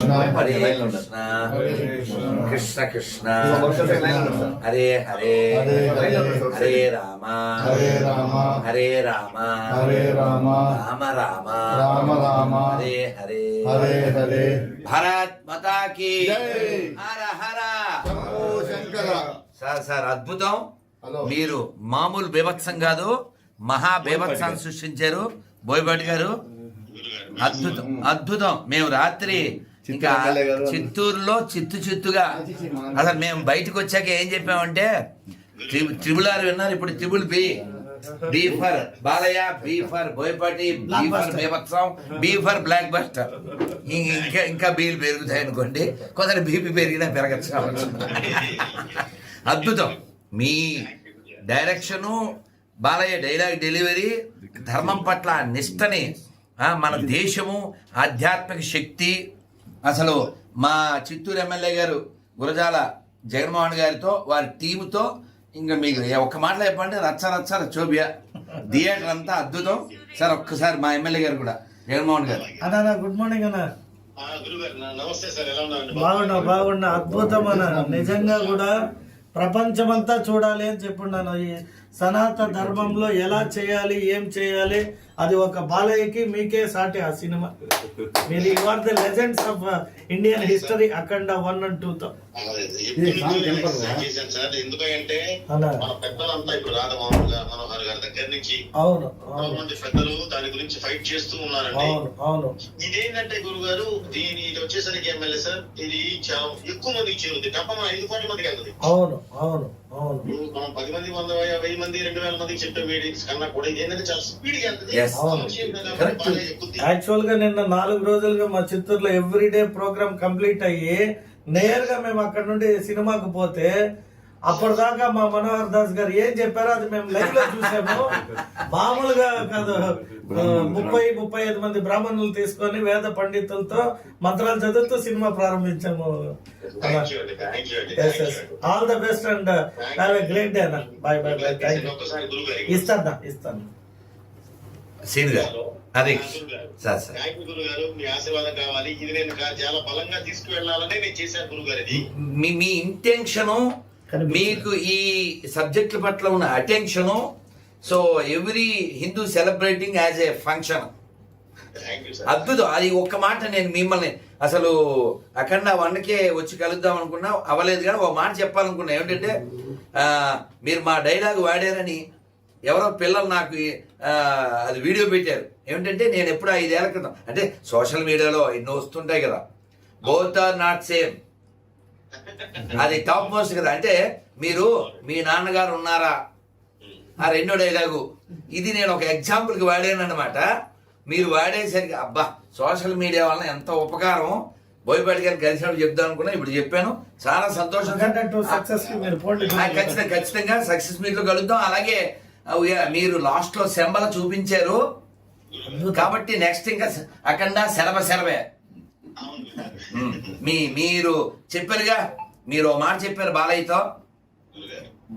హరే కృష్ణ కృష్ణ కృష్ణ హరే హరే హరే రామ హరే రామ రామ రామ హరే హరే భారత్ మాతా key హర హర sir అద్భుతం. మీరు మామూలు బీభత్సం కాదు, మహా బీభత్సాన్ని సృష్టించారు బోయపాటి గారు. అద్భుతం అద్భుతం. మేము రాత్రి ఇంకా చిత్తూరులో చిత్తుగా అసలు మేము బయటకు వచ్చాక ఏం చెప్పామంటే ట్రిబుల్ ఆర్ విన్నారు, ఇప్పుడు triple B for Balayya, B for Boyapati, B for బీభత్సం, బి ఫర్ బ్లాక్ బస్టర్. ఇంకా బీలు పెరుగుతాయి అనుకోండి, కొందరు బీపీ పెరిగినా పెరగచ్చు. అద్భుతం. మీ డైరెక్షను, బాలయ్య డైలాగ్ డెలివరీ, ధర్మం పట్ల నిష్టని, మన దేశము, ఆధ్యాత్మిక శక్తి. అసలు మా చిత్తూరు ఎమ్మెల్యే గారు గురజాల జగన్మోహన్ గారితో వారి టీముతో ఇంకా మీకు ఒక్క మాటలో చెప్పండి, రచ్చ చోబియా థియేటర్ అంతా అద్భుతం సార్. ఒక్కసారి మా ఎమ్మెల్యే గారు కూడా జగన్మోహన్ గారు. అన్నా గుడ్ మార్నింగ్ అన్న. బాగున్నా అద్భుతం అన్న. నిజంగా కూడా ప్రపంచమంతా చూడాలి అని చెప్పున్నాను. ఈ సనాతన ధర్మంలో ఎలా చేయాలి, ఏం చేయాలి, అది ఒక బాలయ్యకి మీకే సాటి ఆ సినిమా. మీరు you are the legends of Indian history. Akhanda 1 and 2 తో ఎందుకంటే మన పెద్దలంతా ఇప్పుడు మనోహర్ గారి దగ్గర నుంచి అవును పెద్దలు దాని గురించి ఫైట్ చేస్తూ ఉన్నారండి. అవును ఇదేంటంటే గురువు గారు, దీని ఇది వచ్చేసరికి ఎమ్మెల్యే సార్, ఇది చాలా ఎక్కువ మందికి చేరుతుంది. తప్ప మన 5 కోట్ల మందికి వెళ్తుంది. అవును అవును అవును. మనం 10 మంది, 100, 1000 మంది, 2000 మందికి చెప్పే మీటింగ్స్ కన్నా కూడా ఇది ఏంటంటే చాలా స్పీడ్ గా వెళ్తుంది. యాక్చువల్ గా నిన్న 4 రోజులుగా మా చిత్తూరులో ఎవ్రీడే ప్రోగ్రామ్ కంప్లీట్ అయ్యి నేరుగా మేము అక్కడ నుండి సినిమాకు పోతే అప్పటిదాకా మా మనోహర్ దాస్ గారు ఏం చెప్పారో అది మేము లైవ్ లో చూసాము. మామూలుగా కాదు, 30-35 మంది బ్రాహ్మణులు తీసుకొని వేద పండితులతో మంత్రాలు చదువుతూ సినిమా ప్రారంభించాము. All the best and have a great day అన్న. బాయ్. ఇస్తాను సీన్ గారు. అదే సార్ గురుగారు, మీ ఆశీర్వాదం కావాలి. ఇది నేను చాలా బలంగా తీసుకువెళ్ళాలని నేను చేశాను గురుగారు. ఇది మీ ఇంటెన్షను, మీకు ఈ సబ్జెక్టుల పట్ల ఉన్న attention. So every Hindu celebrating as a function. అద్భుతం. అది ఒక్క మాట నేను మిమ్మల్ని అసలు అఖండ 1కే వచ్చి కలుద్దాం అనుకున్నా, అవ్వలేదు. కానీ ఒక మాట చెప్పాలనుకున్నా, ఏమిటంటే మీరు మా డైలాగ్ వాడారని ఎవరో పిల్లలు నాకు అది వీడియో పెట్టారు. ఏమిటంటే నేను ఎప్పుడు 5 ఏళ్ల క్రితం, అంటే సోషల్ మీడియాలో ఎన్నో వస్తుంటాయి కదా, బోత్ ఆర్ నాట్ సేమ్, అది టాప్ మోస్ట్ కదా. అంటే మీరు మీ నాన్నగారు ఉన్నారా, ఆ 2వ డైలాగు ఇది నేను ఒక ఎగ్జాంపుల్కి వాడాను అనమాట. మీరు వాడేసరికి అబ్బా సోషల్ మీడియా వల్ల ఎంత ఉపకారం, బోయపాటి గారిని కలిసినప్పుడు చెప్దాం అనుకున్నా, ఇప్పుడు చెప్పాను. చాలా సంతోషం. ఖచ్చితంగా సక్సెస్ మీట్ లో కలుద్దాం. అలాగే మీరు లాస్ట్ లో శంబల చూపించారు కాబట్టి నెక్స్ట్ ఇంకా అఖండ శరవే. మీరు చెప్పారుగా, మీరు ఓ మాట చెప్పారు బాలయ్యతో,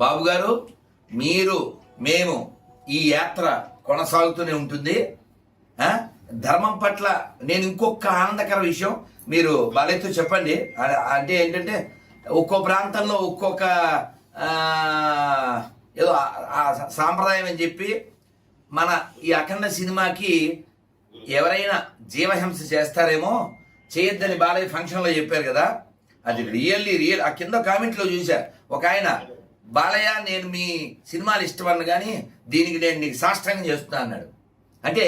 బాబు గారు మేము ఈ యాత్ర కొనసాగుతూనే ఉంటుంది. ధర్మం పట్ల నేను ఇంకొక ఆనందకర విషయం మీరు బాలయ్యతో చెప్పండి. అంటే ఏంటంటే ఒక్కో ప్రాంతంలో ఒక్కొక్క ఏదో సాంప్రదాయం అని చెప్పి మన ఈ అఖండ సినిమాకి ఎవరైనా జీవహింస చేస్తారేమో, చేయొద్దని బాలయ్య ఫంక్షన్లో చెప్పారు కదా, అది రియల్. ఆ కింద కామెంట్లో చూసా ఒక ఆయన, బాలయ్య నేను మీ సినిమాలు ఇష్టపడను కానీ దీనికి నేను నీకు సాష్టాంగం చేస్తున్నా అన్నాడు. అంటే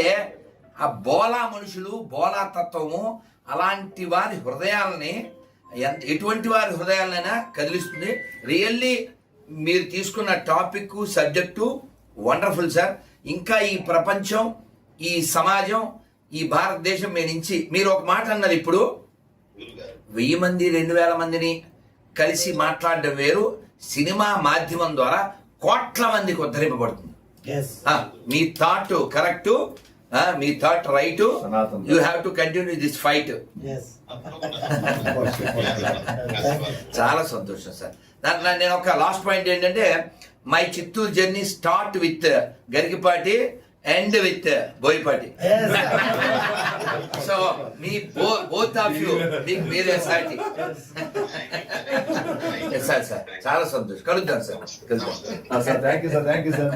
ఆ బోలా మనుషులు, బోలా తత్వము అలాంటి వారి హృదయాలని, ఎటువంటి వారి హృదయాలనైనా కదిలిస్తుంది. రియల్లీ మీరు తీసుకున్న టాపిక్, సబ్జెక్టు వండర్ఫుల్ సార్. ఇంకా ఈ ప్రపంచం, ఈ సమాజం, ఈ భారతదేశం నుంచి మీరు ఒక మాట అన్నారు, ఇప్పుడు 1000 మంది 2000 మందిని కలిసి మాట్లాడడం వేరు, సినిమా మాధ్యమం ద్వారా కోట్ల మందికి ఉద్ధరింపబడుతుంది. మీ థాట్ కరెక్ట్, మీ thought right. You have to continue this fight. చాలా సంతోషం సార్. నేను ఒక లాస్ట్ పాయింట్ ఏంటంటే, my Chittoor journey start with Garikapati end with Boyapati. So మీ బోత్ ఆఫ్ యూ మీకు మీరే సాటి. సార్ చాలా సంతోషం. కలుద్దాం sir. Sir thank you sir.